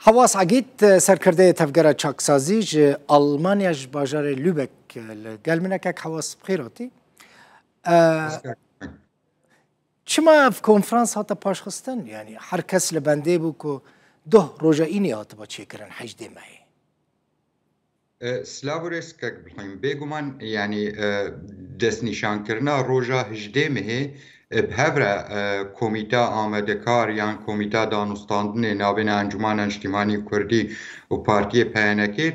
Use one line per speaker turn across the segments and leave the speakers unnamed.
حواس عقيد سركردية تفجر تشاكسازي ج ألمانيا ج باجار لوبك قال منك حواس بخيراتي چما في كونفرانس هاتا باش خستن يعني هر کس لبنده بو که ده روجاینی هاتا با چه کرن حجده ماهی
سلاورس که بگومان يعني دست نشان کرنا روجا هجده مه بهفره کمیتا آمدکار یان کمیتا دانستاندن نابین انجمن اجتماعی کردی و پارتی پینکی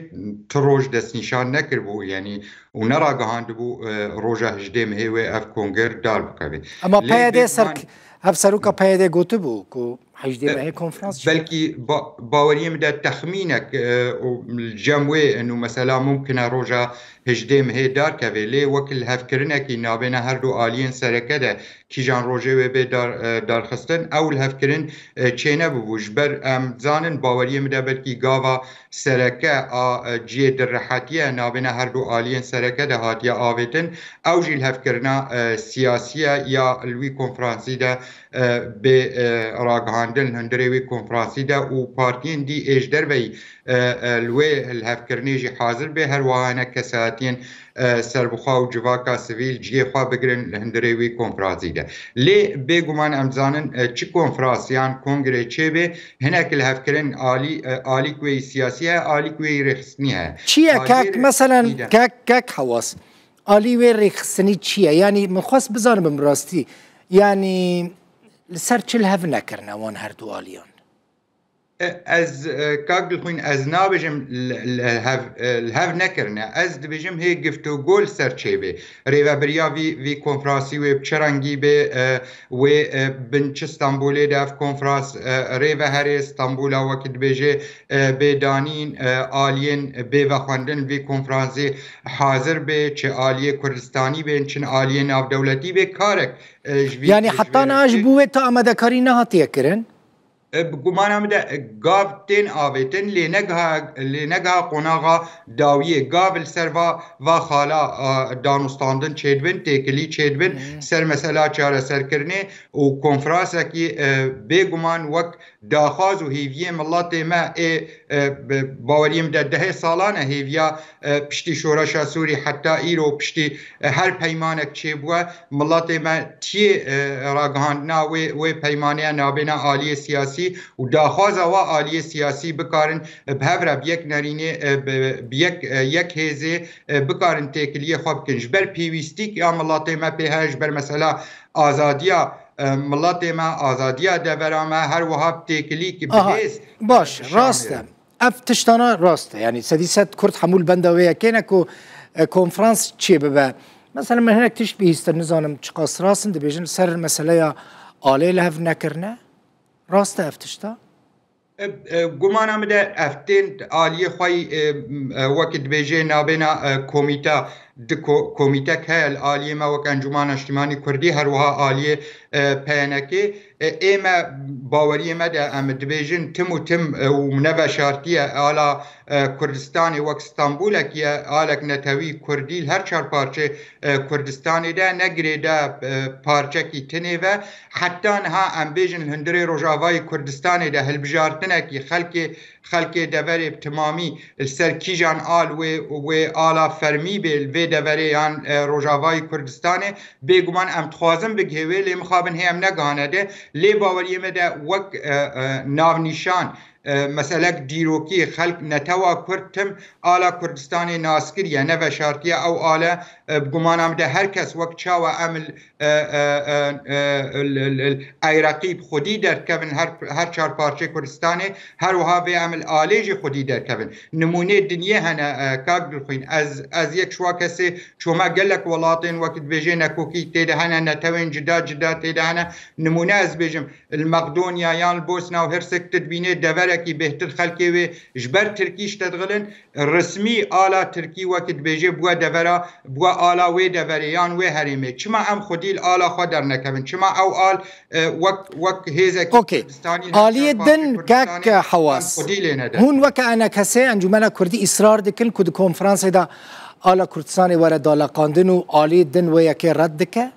تروج دست نشان نکر بو يعني و نرا گهاند بو روجا هجده مه و اف کنگر دار بکوی
اما پیاده سرک هف سروکا پیاده گوته بو که حجده مه کنفرانس
بلكي باوريم دا تخمينك الجموي انه مثلا ممكن روجا هجديم هي دار كافيلي وكل هفكرنا كي نابينا هردو آلين سركده كي جان روجي وبي دار خستن او الهفكرن چينا بوجبر زانن باوريم دا بلكي غاوا سركه جي درحاتيه نابينا هردو آلين سركده هاتيا آويتن او جي الهفكرنا سياسيه يا الوي كونفرانسي دا به راگهاندن هندروی کنفرانسی دا و پارتین دی اجدر بی الوی الهفکرنی جی حاضر به هر واهانه کساتین سربخوا و جواکا سویل جی خواه بگرن هندروی کنفرانسی دا لی بگومان امزانن چی کنفرانسیان کنگره چه به هنک الهفکرن آلی کوی سیاسی ها آلی کوی رخصنی ها
چیه کاک مثلا کاک حواس آلی وی رخصنی چیه یعنی مخواست بزانم بمراستی یعنی لسر چل هف نکرنا وان هر دو آلیان
از کاغل خوین از نابجم الهف نکرنا از دبجم هی گفتو گول سر چه به ریو بریا وی کنفرانسی و بچرنگی به و بنچ استانبولی داف کنفرانس ریو هر استانبولا وقت بجه به دانین آلین به وخواندن وی کنفرانسی حاضر به چه آلیه کردستانی به چن آلیه ناف دولتی به کارک
یعنی حتی ناش بوه تا آمده کاری نهاتیه کرن
بگمانم ده گاو تین آویتن لینگها قناغا داویه گاو السر و خالا دانستاندن چیدبن تکلی چیدبن سر مثلا چاره سر کرنه و کنفرانس کی بگمان وقت داخاز و هیویه ملت ما باوریم ده سالانه هیویا پشتی شورش سوری حتی ایرو پشتی هر پیمانک چه بوا ملت ما تی راگهاندنا و پیمانه نابینا عالی سیاسی و داخواز و عالی سیاسی بکارن بهفره بیک نرینه بیک هزه بکارن تکلیه خواب کنش بر پیویستیک یا ملت ما پیهش بر مثلا آزادیا ملت ما آزادیا دورامه هر وهاب تکلی که بهست
باش راسته اف تشتانا راسته يعني سديسات كرد حمول بندوية كينكو كونفرانس چي ببا مثلا من هناك تشبه استنزانم چقاس راسن دي بيجن سر مسألة آلي لهف نكرنا راسته اف تشتا
گمانم ده افتین آلیه خوی وقت بیجه نابینا کمیتا کمیتا که آلیه ما وقت انجمن اجتماعی کردی هر وها آلیه پینکی ایما باوری ما ده ام دبیجن تم و تم و منو شرطیه آلا کردستانی وقت استانبول که آلک نتوی کردی هر چهار پارچه کردستانی ده نگری ده پارچه کی تنه و حتی ها ام بیجن هندری روجاوای کردستانی ده هلبجارتنه کی خلق دور تمامی سرکیجان آل و آلا فرمی بیل و دوریان روجاوای کردستان بگمان ام تخوازم بگهوه لی مخابن هم نگانه ده لی باوریم ده وک ناو نشان مثلا دیروکی خلق نتوا کردتم آلا کردستان ناسکریه نو شرطیه او آلا بگمانم ده هر کس وقت چاوا عمل ایراقی خودی در کبن هر چهار پارچه کردستانه هر وها به عمل آلیج خودی در کبن نمونه دنیا هنه کاک دلخوین از یک شوا کسی چوما گلک ولاتین وقت بیجه نکوکی تیده هنه نتوین جدا تیده هنه نمونه از بیجم المقدونیا یان البوسنا و هرسک تدبینه دوره کی بهتر خلقی و جبر ترکیش تدغلن رسمی آلا ترکی وقت بیجه بوا دورا بوا آلا و دوریان و هریمه چما ام خودی آلا خود در نکبن چما او آل وقت هیزه
کردستانی آلی دن کاک حواس هون وقت انا کسی انجمن کردی اصرار دکن کد کنفرانس دا آلا کردستانی ورد آلا قاندن و آلی دن و یکی رد دکه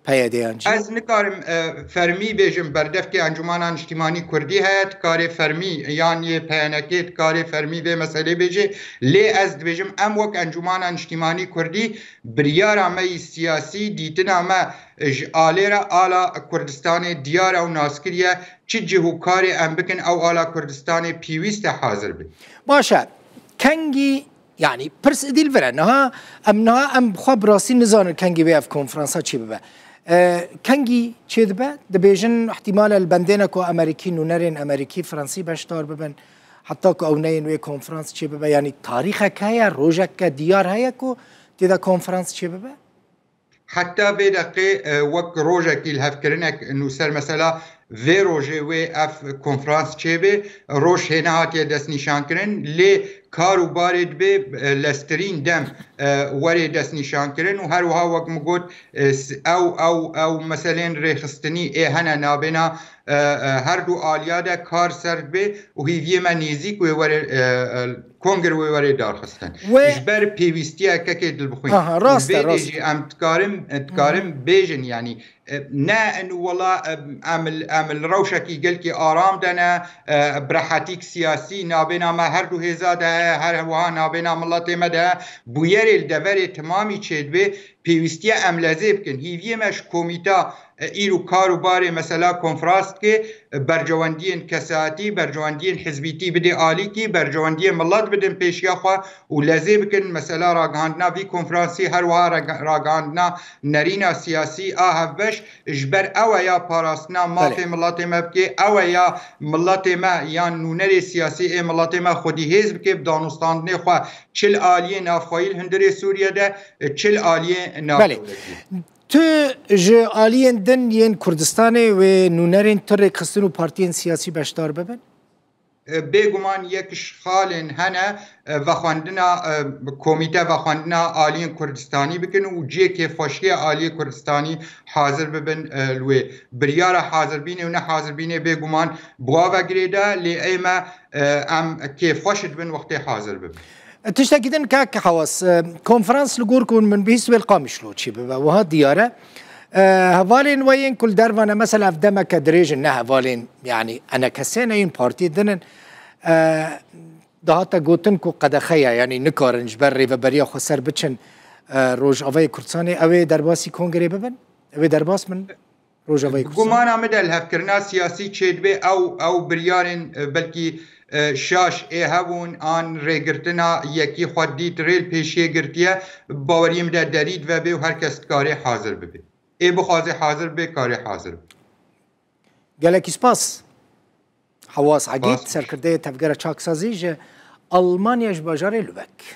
پیادیانجی
از نکارم فرمی بیجم بردف که انجمن اجتماعی کردی هست کار فرمی یعنی پیانکت کار فرمی به مسئله بیجه لی از بیجم ام وک انجمن اجتماعی کردی بریار امی سیاسی دیتن اما آلیرا آلا کردستان دیار و ناسکریه چی جهو کار ام بکن او آلا کردستان پیویست حاضر بی
باشه کنگی يعني برس ديل فرا نها ام خب راسي نزان كنجي بيف كونفرنسا چي ببا كنجي چي دبا دبيجن احتمال البندينا كو امريكي نونرين امريكي فرنسي باشتار ببن حتى كو اونين وي كونفرنس چي ببا يعني تاريخ كايا روجك ديار هيا كو تيدا كونفرنس چي ببا
حتى بدقي وك روجك الهفكرنك انه سر مثلا في روجي وي اف كونفرنس چيبه روش هنا هاتي دست نشان کرن لي كارو بارد به لسترين دم وري دست نشان کرن و هر وها وك مقود او مثلا ريخستني اي هنا نابنا هر دو آلیاده کار سرد به و هیوی من نیزیک و ور کنگر و ور دار خستن اجبر پیوستی که دل بخوین
راسته
ام تکارم بیجن یعنی نه انه والله عمل روشکی گل که آرام دنه برحاتیک سیاسی نابینا ما هر دو هزاده هر وها نابینا ملت مده بویر الدور تمامی چید به پیوستی املازه بکن هیوی مش کومیتا ایرو کارو باره مثلا کنفرانس که برجواندین کساتی برجواندین حزبیتی بده عالی کی برجواندین ملت بدن پیشیا خوا و لازم بکن مثلا راگاندنا وی کنفرانسی هر وها راگاندنا نرینا سیاسی آهبش اجبر او یا پاراستنا مافی ملت ما بکی او یا ملت ما یا نونر سیاسی ملت ما خودی حزب که بدانستاندن خوا چل آلیه نافخوایل هندر سوریه ده چل آلیه نافخوایل
تو جه آلیین دن ین کردستان و نونرین تر خستن و پارتین سیاسی بشدار ببن؟
بگمان یکش خالن هنه و خواندنا کمیته و خواندنا آلیین کردستانی بکن و جه که فاشی آلی کردستانی حاضر ببن لوی بریار حاضر بینه و نه حاضر بینه بگمان بوا گریده لی ایما ام که فاشد بن وقتی حاضر ببن
تشتاكيدن كاك حواس كونفرنس لغوركون من بيسوي القامش لو تشي ببا وها ديارة هفالين وين كل درفانا مثلا في دمك دريج انها هفالين يعني انا كسينا ين بارتي دنن دهاتا قوتن كو قدخيا يعني نكارنج بري وبريا خسر بچن روج اوي كردستاني اوي درباسي كونغري ببن اوي درباس من روج اوي كردستاني
گمان آمده الهفکرنا سیاسی چید به او بریارن بلکی شاش هبون آن ریگرتنا یکی خودی تریل پیشی گرتیه باوریم در درید و به هر کس کاری حاضر ببه بخوازه حاضر به کاری حاضر
گلکی سپاس حواس عقید سرکرده تفگره چاکسازی جه المانیاش باجاره لوبک